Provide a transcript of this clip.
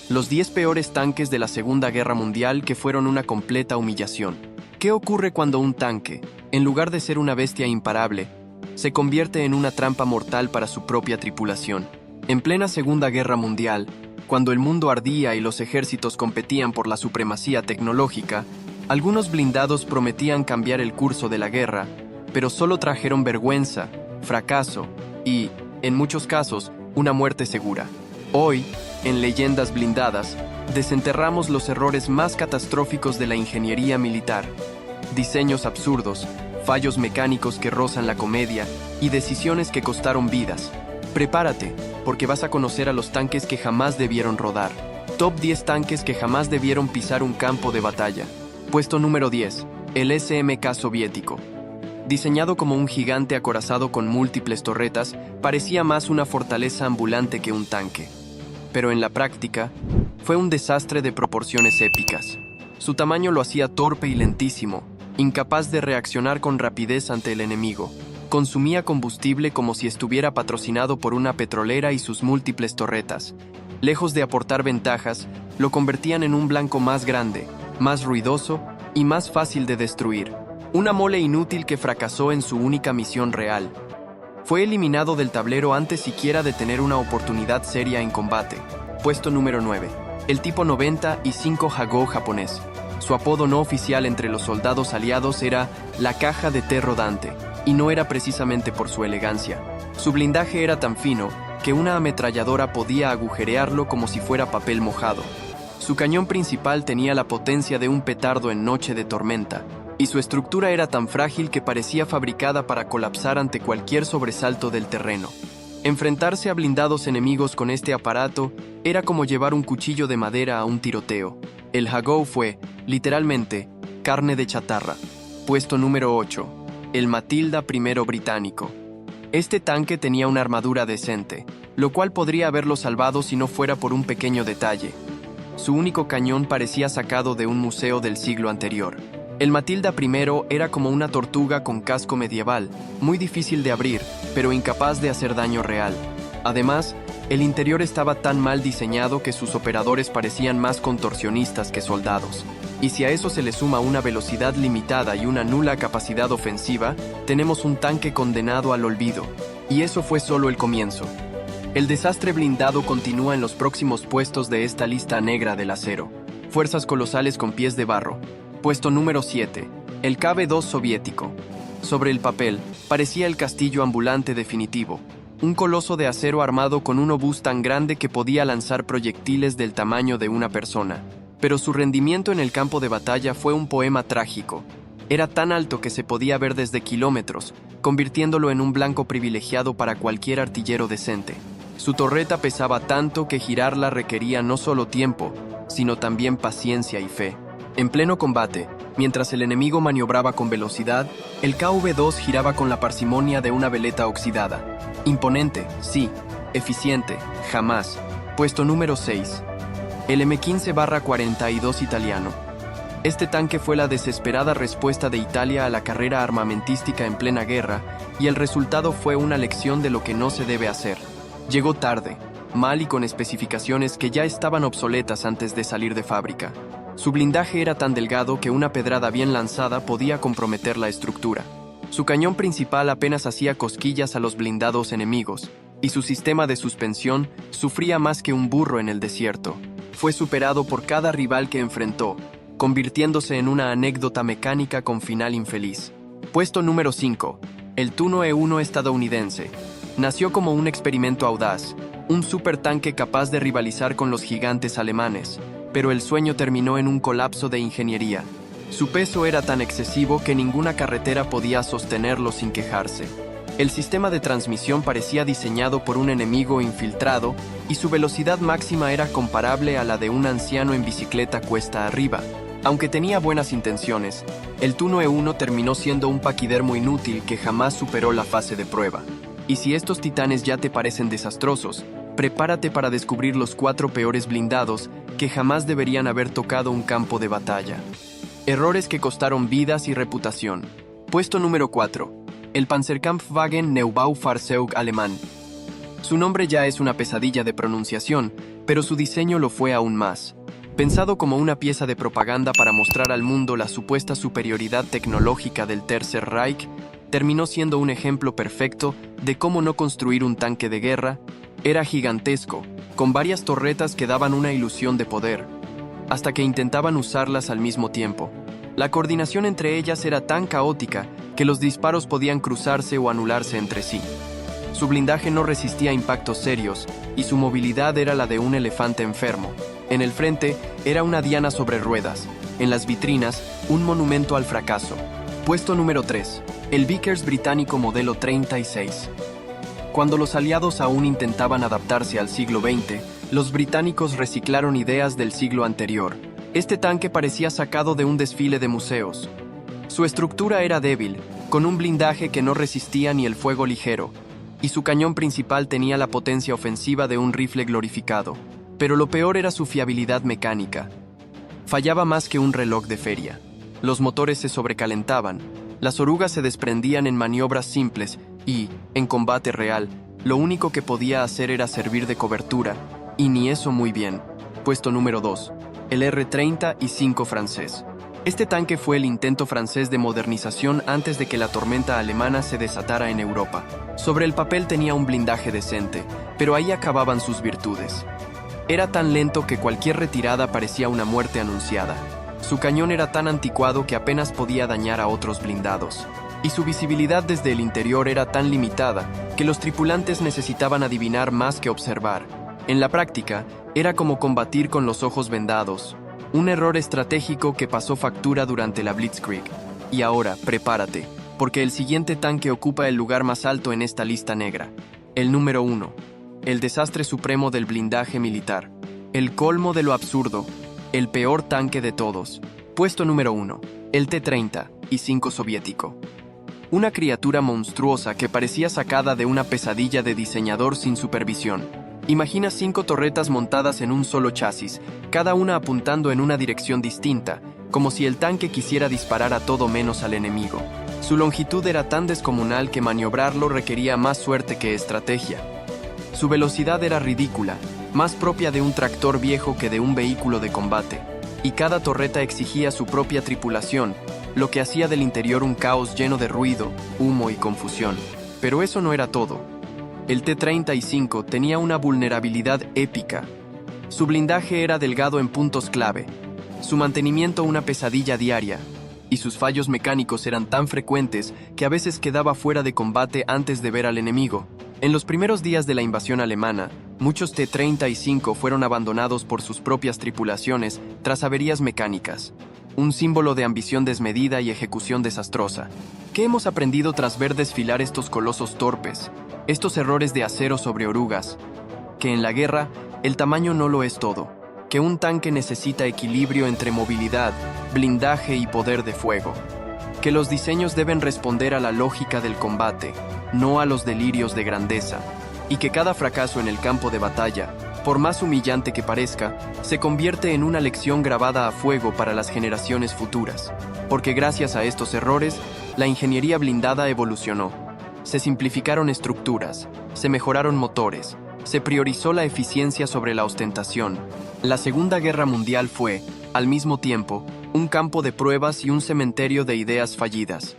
Los 10 peores tanques de la Segunda Guerra Mundial que fueron una completa humillación. ¿Qué ocurre cuando un tanque, en lugar de ser una bestia imparable, se convierte en una trampa mortal para su propia tripulación? En plena Segunda Guerra Mundial, cuando el mundo ardía y los ejércitos competían por la supremacía tecnológica, algunos blindados prometían cambiar el curso de la guerra, pero solo trajeron vergüenza, fracaso y, en muchos casos, una muerte segura. Hoy, en Leyendas Blindadas, desenterramos los errores más catastróficos de la ingeniería militar. Diseños absurdos, fallos mecánicos que rozan la comedia y decisiones que costaron vidas. Prepárate, porque vas a conocer a los tanques que jamás debieron rodar. Top 10 tanques que jamás debieron pisar un campo de batalla. Puesto número 10. El SMK soviético. Diseñado como un gigante acorazado con múltiples torretas, parecía más una fortaleza ambulante que un tanque. Pero en la práctica, fue un desastre de proporciones épicas. Su tamaño lo hacía torpe y lentísimo, incapaz de reaccionar con rapidez ante el enemigo. Consumía combustible como si estuviera patrocinado por una petrolera y sus múltiples torretas. Lejos de aportar ventajas, lo convertían en un blanco más grande, más ruidoso y más fácil de destruir. Una mole inútil que fracasó en su única misión real. Fue eliminado del tablero antes siquiera de tener una oportunidad seria en combate. Puesto número 9. El tipo 95 Hagō japonés. Su apodo no oficial entre los soldados aliados era la caja de té rodante, y no era precisamente por su elegancia. Su blindaje era tan fino que una ametralladora podía agujerearlo como si fuera papel mojado. Su cañón principal tenía la potencia de un petardo en noche de tormenta, y su estructura era tan frágil que parecía fabricada para colapsar ante cualquier sobresalto del terreno. Enfrentarse a blindados enemigos con este aparato era como llevar un cuchillo de madera a un tiroteo. El Hagō fue, literalmente, carne de chatarra. Puesto número 8. El Matilda I británico. Este tanque tenía una armadura decente, lo cual podría haberlo salvado si no fuera por un pequeño detalle. Su único cañón parecía sacado de un museo del siglo anterior. El Matilda I era como una tortuga con casco medieval, muy difícil de abrir, pero incapaz de hacer daño real. Además, el interior estaba tan mal diseñado que sus operadores parecían más contorsionistas que soldados. Y si a eso se le suma una velocidad limitada y una nula capacidad ofensiva, tenemos un tanque condenado al olvido. Y eso fue solo el comienzo. El desastre blindado continúa en los próximos puestos de esta lista negra del acero. Fuerzas colosales con pies de barro. Puesto número 7. El KB-2 soviético. Sobre el papel, parecía el castillo ambulante definitivo. Un coloso de acero armado con un obús tan grande que podía lanzar proyectiles del tamaño de una persona. Pero su rendimiento en el campo de batalla fue un poema trágico. Era tan alto que se podía ver desde kilómetros, convirtiéndolo en un blanco privilegiado para cualquier artillero decente. Su torreta pesaba tanto que girarla requería no solo tiempo, sino también paciencia y fe. En pleno combate, mientras el enemigo maniobraba con velocidad, el KV-2 giraba con la parsimonia de una veleta oxidada. Imponente, sí. Eficiente, jamás. Puesto número 6. El M15-42 italiano. Este tanque fue la desesperada respuesta de Italia a la carrera armamentística en plena guerra, y el resultado fue una lección de lo que no se debe hacer. Llegó tarde, mal y con especificaciones que ya estaban obsoletas antes de salir de fábrica. Su blindaje era tan delgado que una pedrada bien lanzada podía comprometer la estructura. Su cañón principal apenas hacía cosquillas a los blindados enemigos, y su sistema de suspensión sufría más que un burro en el desierto. Fue superado por cada rival que enfrentó, convirtiéndose en una anécdota mecánica con final infeliz. Puesto número 5. El Tuno E-1 estadounidense. Nació como un experimento audaz, un supertanque capaz de rivalizar con los gigantes alemanes, pero el sueño terminó en un colapso de ingeniería. Su peso era tan excesivo que ninguna carretera podía sostenerlo sin quejarse. El sistema de transmisión parecía diseñado por un enemigo infiltrado y su velocidad máxima era comparable a la de un anciano en bicicleta cuesta arriba. Aunque tenía buenas intenciones, el Tuno E-1 terminó siendo un paquidermo inútil que jamás superó la fase de prueba. Y si estos titanes ya te parecen desastrosos, prepárate para descubrir los 4 peores blindados que jamás deberían haber tocado un campo de batalla. Errores que costaron vidas y reputación. Puesto número 4. El Panzerkampfwagen Neubaufahrzeug alemán. Su nombre ya es una pesadilla de pronunciación, pero su diseño lo fue aún más. Pensado como una pieza de propaganda para mostrar al mundo la supuesta superioridad tecnológica del Tercer Reich, terminó siendo un ejemplo perfecto de cómo no construir un tanque de guerra. Era gigantesco, con varias torretas que daban una ilusión de poder, hasta que intentaban usarlas al mismo tiempo. La coordinación entre ellas era tan caótica que los disparos podían cruzarse o anularse entre sí. Su blindaje no resistía impactos serios y su movilidad era la de un elefante enfermo. En el frente era una diana sobre ruedas, en las vitrinas un monumento al fracaso. Puesto número 3. El Vickers británico modelo 36. Cuando los aliados aún intentaban adaptarse al siglo XX, los británicos reciclaron ideas del siglo anterior. Este tanque parecía sacado de un desfile de museos. Su estructura era débil, con un blindaje que no resistía ni el fuego ligero, y su cañón principal tenía la potencia ofensiva de un rifle glorificado. Pero lo peor era su fiabilidad mecánica. Fallaba más que un reloj de feria. Los motores se sobrecalentaban, las orugas se desprendían en maniobras simples y, en combate real, lo único que podía hacer era servir de cobertura, y ni eso muy bien. Puesto número 2. El R-35 francés. Este tanque fue el intento francés de modernización antes de que la tormenta alemana se desatara en Europa. Sobre el papel tenía un blindaje decente, pero ahí acababan sus virtudes. Era tan lento que cualquier retirada parecía una muerte anunciada. Su cañón era tan anticuado que apenas podía dañar a otros blindados. Y su visibilidad desde el interior era tan limitada que los tripulantes necesitaban adivinar más que observar. En la práctica, era como combatir con los ojos vendados. Un error estratégico que pasó factura durante la Blitzkrieg. Y ahora, prepárate, porque el siguiente tanque ocupa el lugar más alto en esta lista negra. El número 1. El desastre supremo del blindaje militar. El colmo de lo absurdo. El peor tanque de todos. Puesto número 1. El T-35 soviético. Una criatura monstruosa que parecía sacada de una pesadilla de diseñador sin supervisión. Imagina 5 torretas montadas en un solo chasis, cada una apuntando en una dirección distinta, como si el tanque quisiera disparar a todo menos al enemigo. Su longitud era tan descomunal que maniobrarlo requería más suerte que estrategia. Su velocidad era ridícula, más propia de un tractor viejo que de un vehículo de combate, y cada torreta exigía su propia tripulación, lo que hacía del interior un caos lleno de ruido, humo y confusión. Pero eso no era todo. El T-35 tenía una vulnerabilidad épica. Su blindaje era delgado en puntos clave, su mantenimiento una pesadilla diaria, y sus fallos mecánicos eran tan frecuentes que a veces quedaba fuera de combate antes de ver al enemigo. En los primeros días de la invasión alemana, muchos T-35 fueron abandonados por sus propias tripulaciones tras averías mecánicas, un símbolo de ambición desmedida y ejecución desastrosa. ¿Qué hemos aprendido tras ver desfilar estos colosos torpes, estos errores de acero sobre orugas? Que en la guerra, el tamaño no lo es todo, que un tanque necesita equilibrio entre movilidad, blindaje y poder de fuego, que los diseños deben responder a la lógica del combate, no a los delirios de grandeza, y que cada fracaso en el campo de batalla, por más humillante que parezca, se convierte en una lección grabada a fuego para las generaciones futuras, porque gracias a estos errores, la ingeniería blindada evolucionó. Se simplificaron estructuras, se mejoraron motores, se priorizó la eficiencia sobre la ostentación. La Segunda Guerra Mundial fue, al mismo tiempo, un campo de pruebas y un cementerio de ideas fallidas.